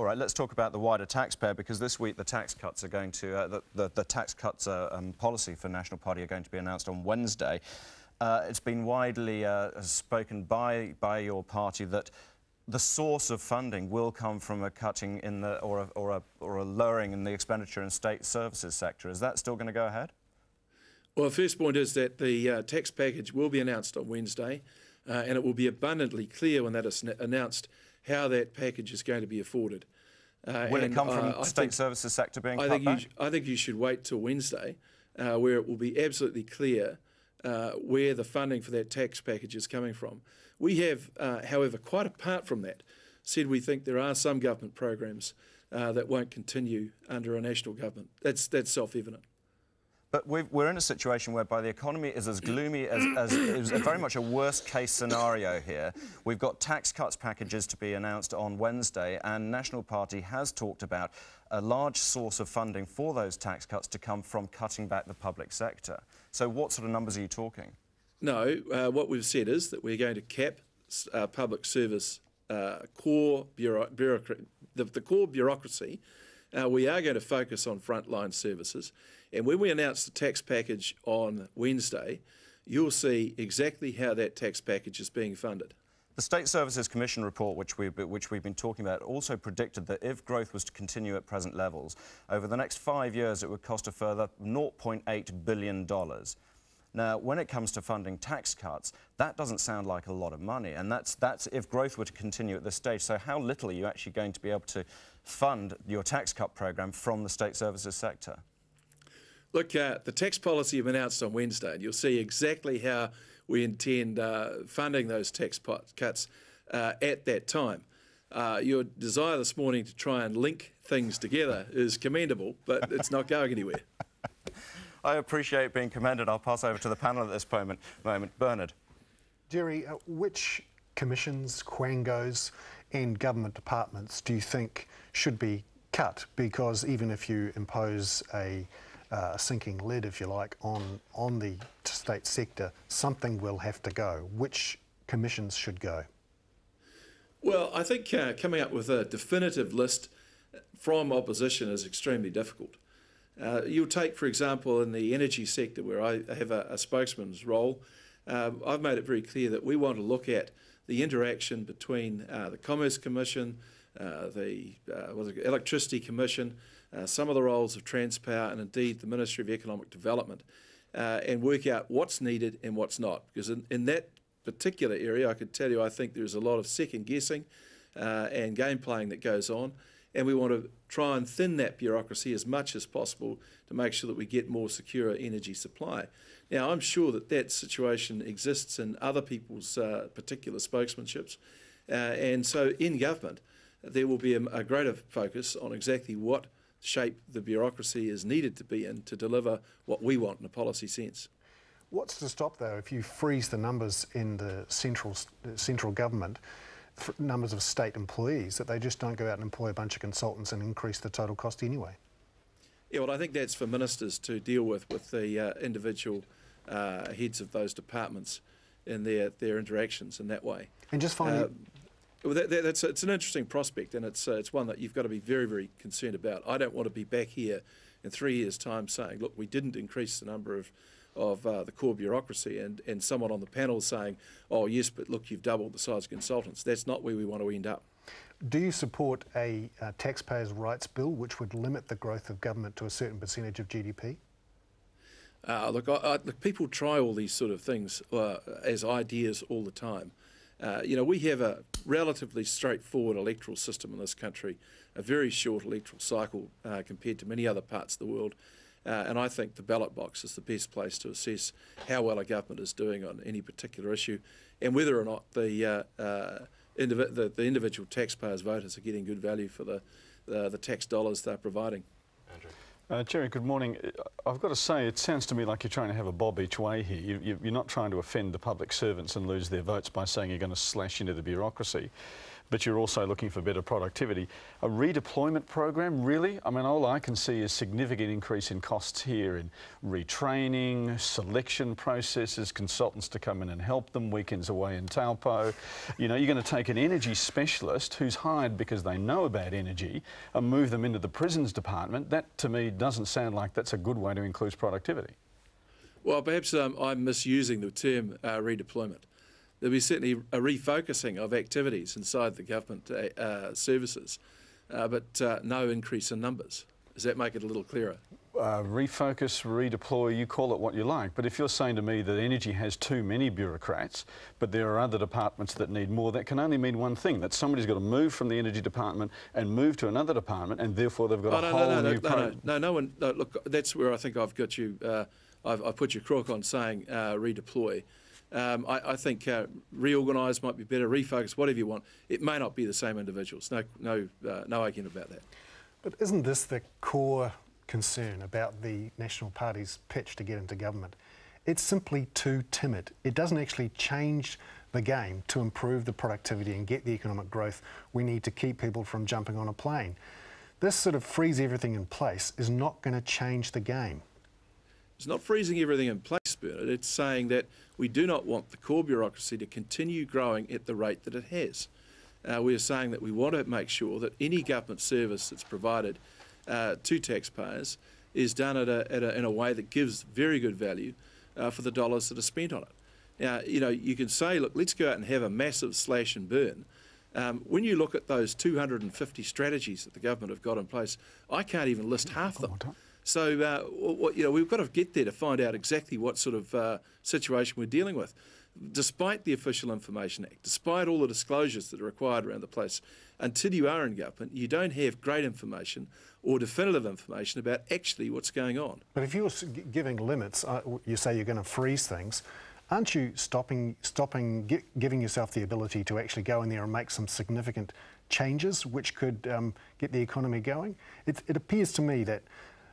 All right, let's talk about the wider taxpayer, because this week the tax cuts are going to the tax cuts policy for National Party are going to be announced on Wednesday. It's been widely spoken by your party that the source of funding will come from a cutting in the or a lowering in the expenditure in state services sector. Is that still going to go ahead? Well, the first point is that the tax package will be announced on Wednesday, and it will be abundantly clear when that is announced how that package is going to be afforded. Will it come from state services sector being cut back? I think you should wait till Wednesday, where it will be absolutely clear where the funding for that tax package is coming from. We have, however, quite apart from that, said we think there are some government programs that won't continue under a national government. That's self-evident. But we're in a situation whereby the economy is as gloomy as is very much a worst-case scenario here. We've got tax cuts packages to be announced on Wednesday, and National Party has talked about a large source of funding for those tax cuts to come from cutting back the public sector. So what sort of numbers are you talking? No, what we've said is that we're going to cap public service core the core bureaucracy. We are going to focus on frontline services, and when we announce the tax package on Wednesday, you'll see exactly how that tax package is being funded. The State Services Commission report, which we've been talking about, also predicted that if growth was to continue at present levels, over the next 5 years it would cost a further $0.8 billion. Now, when it comes to funding tax cuts, that doesn't sound like a lot of money, and that's if growth were to continue at this stage. So how little are you actually going to be able to fund your tax cut programme from the state services sector? Look, the tax policy will be announced on Wednesday, and you'll see exactly how we intend funding those tax cuts at that time. Your desire this morning to try and link things together is commendable, but it's not going anywhere. I appreciate being commended. I'll pass over to the panel at this moment. Bernard. Jerry, which commissions, quangos and government departments do you think should be cut? Because even if you impose a sinking lid, if you like, on the state sector, something will have to go. Which commissions should go? Well, I think coming up with a definitive list from opposition is extremely difficult. You'll take, for example, in the energy sector, where I have a spokesman's role, I've made it very clear that we want to look at the interaction between the Commerce Commission, the Electricity Commission, some of the roles of Transpower, and indeed the Ministry of Economic Development, and work out what's needed and what's not. Because in that particular area, I could tell you, I think there's a lot of second guessing and game playing that goes on. And we want to try and thin that bureaucracy as much as possible to make sure that we get more secure energy supply. Now, I'm sure that that situation exists in other people's particular spokesmanships. And so in government, there will be a greater focus on exactly what shape the bureaucracy is needed to be in to deliver what we want in a policy sense. What's to stop, though, if you freeze the numbers in the central government, numbers of state employees, that they just don't go out and employ a bunch of consultants and increase the total cost anyway? Yeah, well, I think that's for ministers to deal with the individual heads of those departments in their interactions in that way. And just finally... well, it's an interesting prospect, and it's one that you've got to be very, very concerned about. I don't want to be back here in 3 years' time saying, look, we didn't increase the number of the core bureaucracy, and someone on the panel saying, oh yes, but look, you've doubled the size of consultants. That's not where we want to end up. Do you support a taxpayers' rights bill which would limit the growth of government to a certain percentage of GDP? Look, people try all these sort of things as ideas all the time. You know, we have a relatively straightforward electoral system in this country, a very short electoral cycle compared to many other parts of the world. And I think the ballot box is the best place to assess how well a government is doing on any particular issue, and whether or not the individual taxpayers' voters are getting good value for the tax dollars they're providing. Andrew. Jerry, good morning. I've got to say, it sounds to me like you're trying to have a bob each way here. You're not trying to offend the public servants and lose their votes by saying you're going to slash into the bureaucracy. but you're also looking for better productivity. A redeployment program, really? I mean, all I can see is significant increase in costs here in retraining, selection processes, consultants to come in and help them, weekends away in Taupo. You know, you're going to take an energy specialist who's hired because they know about energy and move them into the prisons department. That, to me, doesn't sound like that's a good way to increase productivity. Well, perhaps I'm misusing the term redeployment. There'll be certainly a refocusing of activities inside the government services, but no increase in numbers. Does that make it a little clearer? Refocus, redeploy, you call it what you like. But if you're saying to me that energy has too many bureaucrats, but there are other departments that need more, that can only mean one thing, that somebody's got to move from the energy department and move to another department, and therefore they've got new program. No, look, that's where I think I've got you, I've put your crook on saying redeploy. I think reorganise might be better, refocus, whatever you want. It may not be the same individuals. No argument about that. But isn't this the core concern about the National Party's pitch to get into government? It's simply too timid. It doesn't actually change the game to improve the productivity and get the economic growth we need to keep people from jumping on a plane. This sort of freeze everything in place is not going to change the game. It's not freezing everything in place, Bernard. It's saying that we do not want the core bureaucracy to continue growing at the rate that it has. We are saying that we want to make sure that any government service that's provided to taxpayers is done in a way that gives very good value for the dollars that are spent on it. Now, you know, you can say, look, let's go out and have a massive slash and burn. When you look at those 250 strategies that the government have got in place, I can't even list half of them. So, you know, we've got to get there to find out exactly what sort of situation we're dealing with. Despite the Official Information Act, despite all the disclosures that are required around the place, until you are in government, you don't have great information or definitive information about actually what's going on. But if you're giving limits, you say you're going to freeze things, aren't you giving yourself the ability to actually go in there and make some significant changes which could get the economy going? It appears to me that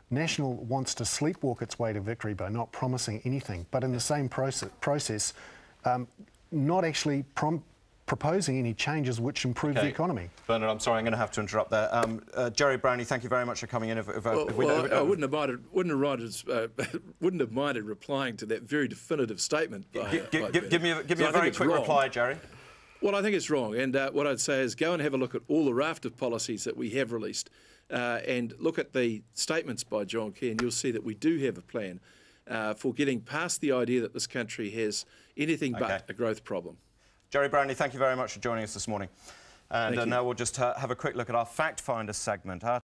National wants to sleepwalk its way to victory by not promising anything, but in the same process not actually proposing any changes which improve the economy. Bernard, I'm sorry, I'm going to have to interrupt there. Jerry Brownlee, thank you very much for coming in. I wouldn't have minded replying to that very definitive statement. Give me a very quick reply, Jerry. Well, I think it's wrong, and what I'd say is go and have a look at all the raft of policies that we have released and look at the statements by John Key, and you'll see that we do have a plan for getting past the idea that this country has anything but a growth problem. Jerry Brownlee, thank you very much for joining us this morning. And now we'll just have a quick look at our Fact Finder segment.